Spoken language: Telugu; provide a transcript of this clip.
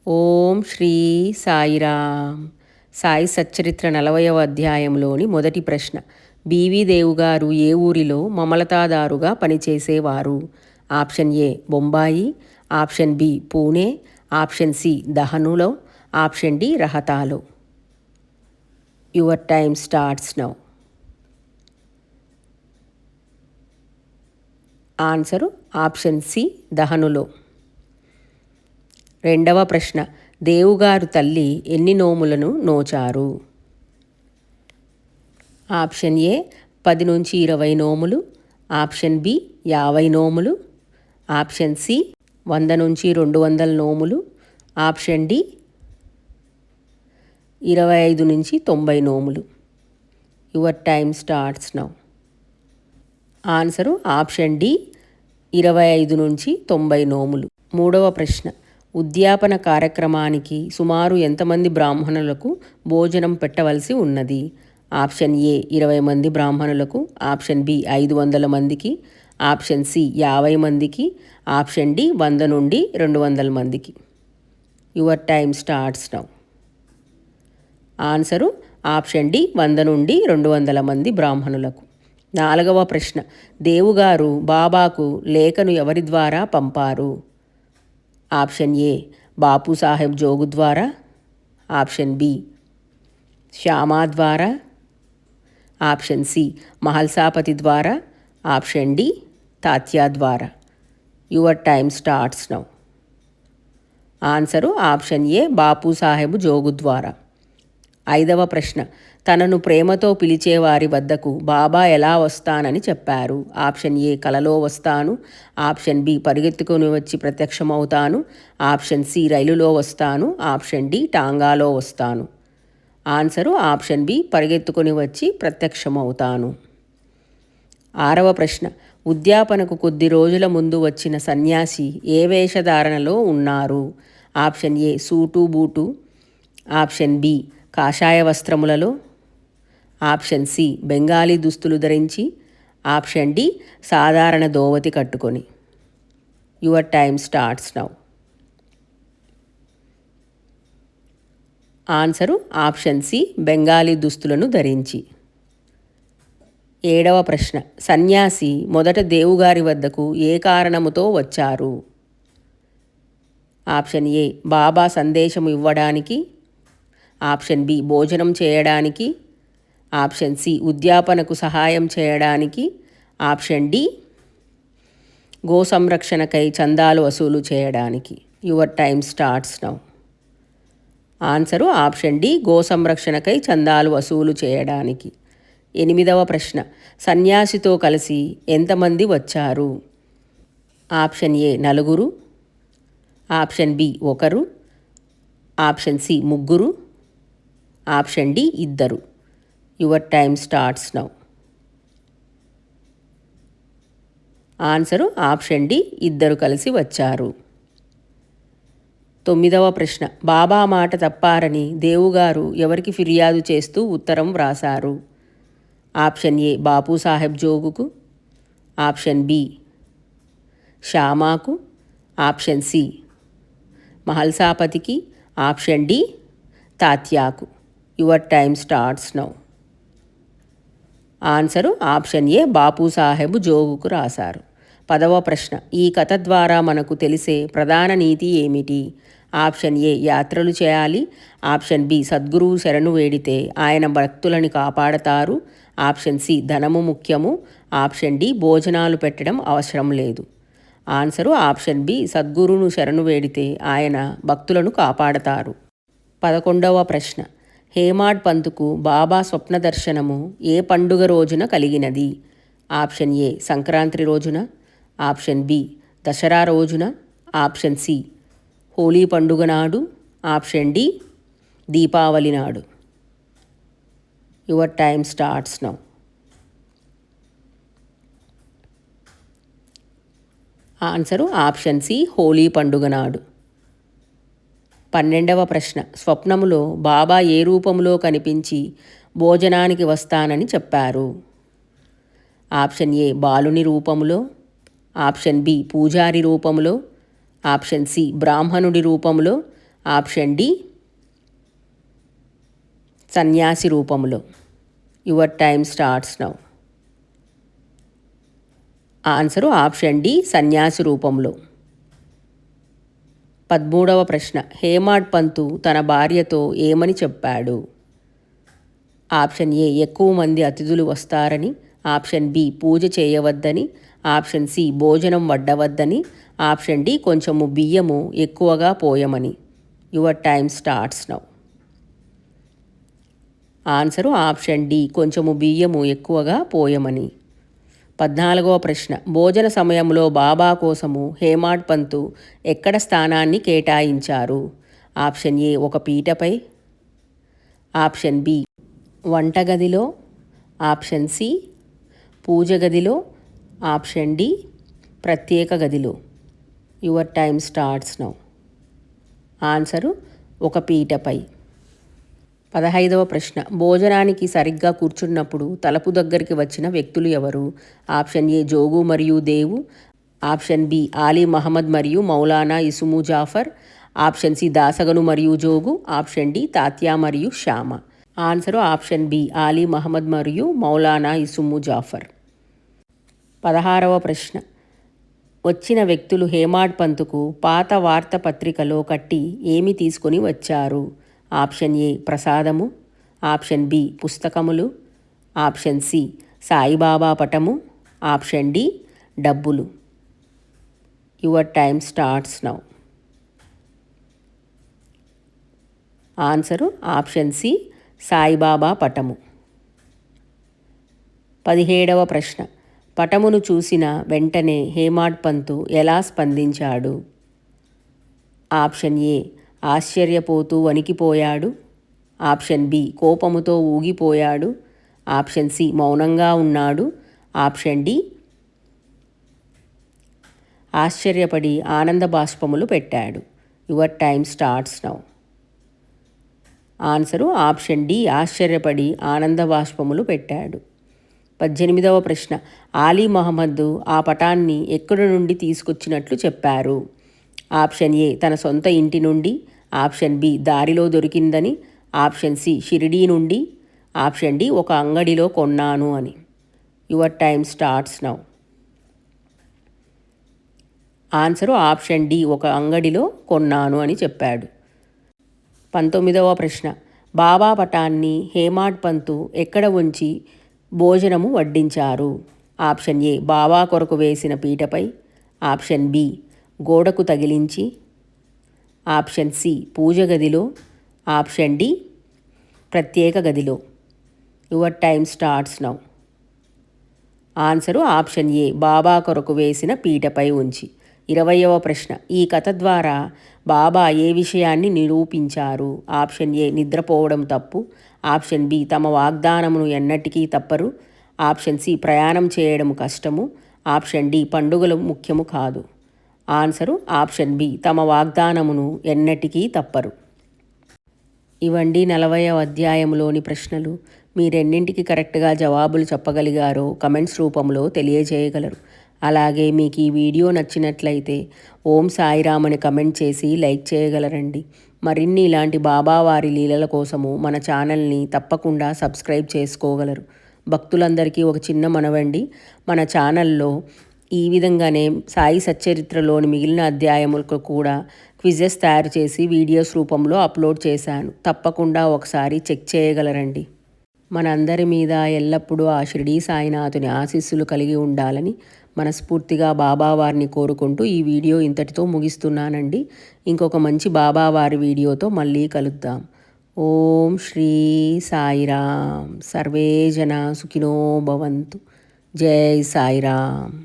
ఓం శ్రీ సాయిరామ్. సాయి సచ్చరిత్ర 40వ అధ్యాయంలోని మొదటి ప్రశ్న. బివి దేవు గారు ఏ ఊరిలో మమలతాదారుగా పనిచేసేవారు? Option A Bombay, option B Pune, option C దహనులో, ఆప్షన్ డి రహతాలో. Your time starts now. Answer option C దహనులో. రెండవ ప్రశ్న. దేవుగారు తల్లి ఎన్ని నోములను నోచారు? ఆప్షన్ ఏ 10 నుంచి 20 నోములు, ఆప్షన్ బి 50 నోములు, ఆప్షన్ సి 100 నుంచి 200 నోములు, ఆప్షన్ డి 25 నుంచి 90 నోములు. Your time starts now. Answer option D 25 నుంచి 90 నోములు. మూడవ ప్రశ్న. ఉద్యాపన కార్యక్రమానికి సుమారు ఎంతమంది బ్రాహ్మణులకు భోజనం పెట్టవలసి ఉన్నది? ఆప్షన్ ఏ 20 మంది బ్రాహ్మణులకు, ఆప్షన్ బి 500 మందికి, ఆప్షన్ సి 50 మందికి, ఆప్షన్ డి 100 నుండి 200 మందికి. Your time starts now. Answer option D 100 నుండి 200 మంది బ్రాహ్మణులకు. నాలుగవ ప్రశ్న. దేవుగారు బాబాకు లేఖను ఎవరి ద్వారా పంపారు? ఆప్షన్ ఏ బాపు సాహెబ్ జోగు ద్వారా, ఆప్షన్ బి శ్యామా ద్వారా, ఆప్షన్ సి మహల్సాపతి ద్వారా, ఆప్షన్ డి తాత్యా ద్వారా. Your time starts now. Answer option A Bapu Saheb Jog ద్వారా. ఐదవ ప్రశ్న. తనను ప్రేమతో పిలిచేవారి వద్దకు బాబా ఎలా వస్తానని చెప్పారు? ఆప్షన్ ఏ కలలో వస్తాను, ఆప్షన్ బి పరిగెత్తుకొని వచ్చి ప్రత్యక్షమవుతాను, ఆప్షన్ సి రైలులో వస్తాను, ఆప్షన్ డి టాంగాలో వస్తాను. ఆన్సరు ఆప్షన్ బి పరిగెత్తుకొని వచ్చి ప్రత్యక్షమవుతాను. ఆరవ ప్రశ్న. ఉద్యాపనకు కొద్ది రోజుల ముందు వచ్చిన సన్యాసి ఏ వేషధారణలో ఉన్నారు? Option A suit boot, option B కాషాయ వస్త్రములలో, ఆప్షన్ సి బెంగాలీ దుస్తులు ధరించి, ఆప్షన్ డి సాధారణ దోవతి కట్టుకొని. Your time starts now. Answer option C Bengali దుస్తులను ధరించి. ఏడవ ప్రశ్న. సన్యాసి మొదట దేవుగారి వద్దకు ఏ కారణముతో వచ్చారు? ఆప్షన్ ఏ బాబా సందేశము ఇవ్వడానికి, ఆప్షన్ బి భోజనం చేయడానికి, ఆప్షన్ సి ఉద్యాపనకు సహాయం చేయడానికి, ఆప్షన్ డి గో సంరక్షణకై చందాలు వసూలు చేయడానికి. Your time starts now. Answer option D గో సంరక్షణకై చందాలు వసూలు చేయడానికి. ఎనిమిదవ ప్రశ్న. సన్యాసితో కలిసి ఎంతమంది వచ్చారు? Option A 4, option B 1, option C 3, option D 2. Your time starts now. Answer option D 2 కలిసి వచ్చారు. తొమ్మిదవ ప్రశ్న. బాబా మాట తప్పారని దేవుగారు ఎవరికి ఫిర్యాదు చేస్తూ ఉత్తరం వ్రాసారు? ఆప్షన్ ఏ బాపు సాహెబ్ జోగుకు, ఆప్షన్ బి శ్యామాకు, ఆప్షన్ సి మహల్సాపతికి, ఆప్షన్ డి తాత్యాకు. Your time starts now. Answer option A Bapu Saheb జోగుకు రాశారు. 10వ ప్రశ్న. ఈ కథ ద్వారా మనకు తెలిసే ప్రధాన నీతి ఏమిటి? ఆప్షన్ ఏ యాత్రలు చేయాలి, ఆప్షన్ బి సద్గురువు శరణు వేడితే ఆయన భక్తులని కాపాడతారు, ఆప్షన్ సి ధనము ముఖ్యము, ఆప్షన్ డి భోజనాలు పెట్టడం అవసరం లేదు. ఆన్సరు ఆప్షన్ బి సద్గురువును శరణు వేడితే ఆయన భక్తులను కాపాడతారు. 11వ ప్రశ్న. హేమాడ్ పంతుకు బాబా స్వప్న దర్శనము ఏ పండుగ రోజున కలిగినది? ఆప్షన్ ఏ సంక్రాంతి రోజున, ఆప్షన్ బి దసరా రోజున, ఆప్షన్ సి హోలీ పండుగ నాడు, ఆప్షన్ డి దీపావళి నాడు. Your time starts now. Answer option C Holi పండుగ నాడు. 12వ ప్రశ్న. స్వప్నములో బాబా ఏ రూపంలో కనిపించి భోజనానికి వస్తానని చెప్పారు? ఆప్షన్ ఏ బాలుని రూపములో, ఆప్షన్ బి పూజారి రూపములో, ఆప్షన్ సి బ్రాహ్మణుడి రూపంలో, ఆప్షన్ డి సన్యాసి రూపంలో. Your time starts now. Answer option D సన్యాసి రూపంలో. 13వ ప్రశ్న. హేమాడ్ పంతు తన భార్యతో ఏమని చెప్పాడు? ఆప్షన్ ఏ ఎక్కువ మంది అతిథులు వస్తారని, ఆప్షన్ బి పూజ చేయవద్దని, ఆప్షన్ సి భోజనం వడ్డవద్దని, ఆప్షన్ డి కొంచెము బియ్యము ఎక్కువగా పోయమని. Your time starts now. Answer option D కొంచెము బియ్యము ఎక్కువగా పోయమని. 14వ ప్రశ్న. భోజన సమయంలో బాబా కోసము హేమాడ్ పంతు ఎక్కడ స్థానాన్ని కేటాయించారు? ఆప్షన్ ఏ ఒక పీటపై, ఆప్షన్ బి వంటగదిలో, ఆప్షన్ సి పూజ గదిలో, ఆప్షన్ డి ప్రత్యేక గదిలో. Your time starts now. Answer ఒక పీటపై. 15వ ప్రశ్న. భోజనానికి సరిగ్గా కూర్చున్నప్పుడు తలుపు దగ్గరికి వచ్చిన వ్యక్తులు ఎవరు? ఆప్షన్ ఏ జోగు మరియు దేవు, ఆప్షన్ బి ఆలీ మహమ్మద్ మరియు మౌలానా ఇసుము జాఫర్, ఆప్షన్ సి దాసగను మరియు జోగు, ఆప్షన్ డి తాత్యా మరియు Shyama. Answer option B Ali Mohammed మరియు మౌలానా ఇసుము జాఫర్. 16వ ప్రశ్న. వచ్చిన వ్యక్తులు హేమాడ్ పంతుకు పాత వార్తాపత్రికలో కట్టి ఏమి తీసుకొని వచ్చారు? ఆప్షన్ ఏ ప్రసాదము, ఆప్షన్ బి పుస్తకములు, ఆప్షన్ సి సాయిబాబా పటము, ఆప్షన్ డి డబ్బులు. Your time starts now. Answer option C Saibaba పటము. 17వ ప్రశ్న. పటమును చూసిన వెంటనే హేమాడ్ పంతు ఎలా స్పందించాడు? ఆప్షన్ ఏ ఆశ్చర్యపోతూ వణికిపోయాడు, ఆప్షన్ బి కోపముతో ఊగిపోయాడు, ఆప్షన్ సి మౌనంగా ఉన్నాడు, ఆప్షన్ డి ఆశ్చర్యపడి ఆనంద బాష్పములు పెట్టాడు. Your time starts now. Answer option D ఆశ్చర్యపడి ఆనంద బాష్పములు పెట్టాడు. 18వ ప్రశ్న. ఆలీ మహమ్మద్ ఆ పటాన్ని ఎక్కడి నుండి తీసుకొచ్చినట్లు చెప్పారు? ఆప్షన్ ఏ తన సొంత ఇంటి నుండి, ఆప్షన్ బి దారిలో దొరికిందని, ఆప్షన్ సి షిరిడీ నుండి, ఆప్షన్ డి ఒక అంగడిలో కొన్నాను అని. Your time starts now. Answer option D ఒక అంగడిలో కొన్నాను అని చెప్పాడు. 19వ ప్రశ్న. బాబా పటాన్ని హేమాడ్ పంతు ఎక్కడ ఉంచి భోజనము వడ్డించారు? ఆప్షన్ ఏ బాబా కొరకు వేసిన పీటపై, ఆప్షన్ బి గోడకు తగిలించి, ఆప్షన్ సి పూజ గదిలో, ఆప్షన్ డి ప్రత్యేక గదిలో. Your time starts now. Answer option A Baba కొరకు వేసిన పీటపై ఉంచి. 20వ ప్రశ్న. ఈ కథ ద్వారా బాబా ఏ విషయాన్ని నిరూపించారు? ఆప్షన్ ఏ నిద్రపోవడం తప్పు, ఆప్షన్ బి తమ వాగ్దానమును ఎన్నటికీ తప్పరు, ఆప్షన్ సి ప్రయాణం చేయడం కష్టము, ఆప్షన్ డి పండుగలు ముఖ్యము కాదు. ఆన్సరు ఆప్షన్ బి తమ వాగ్దానమును ఎన్నటికీ తప్పరు. ఇవండి 40వ అధ్యాయంలోని ప్రశ్నలు. మీరెన్నింటికి కరెక్ట్గా జవాబులు చెప్పగలిగారో కమెంట్స్ రూపంలో తెలియజేయగలరు. అలాగే మీకు ఈ వీడియో నచ్చినట్లయితే ఓం సాయిరామ్ అని కమెంట్ చేసి లైక్ చేయగలరండి. మరిన్ని ఇలాంటి బాబావారి లీలల కోసము మన ఛానల్ని తప్పకుండా సబ్స్క్రైబ్ చేసుకోగలరు. భక్తులందరికీ ఒక చిన్న మనవండి, మన ఛానల్లో ఈ విధంగానే సాయి సచ్చరిత్రలోని మిగిలిన అధ్యాయములకు కూడా క్విజెస్ తయారు చేసి వీడియోస్ రూపంలో అప్లోడ్ చేశాను. తప్పకుండా ఒకసారి చెక్ చేయగలరండి. మనందరి మీద ఎల్లప్పుడూ ఆ షిరిడీ సాయినాథుని ఆశీస్సులు కలిగి ఉండాలని మనస్ఫూర్తిగా బాబావారిని కోరుకుంటూ ఈ వీడియో ఇంతటితో ముగిస్తున్నానండి. ఇంకొక మంచి బాబావారి వీడియోతో మళ్ళీ కలుద్దాం. ఓం శ్రీ సాయిరామ్. సర్వే జన సుఖినో భవంతు. జై సాయిరామ్.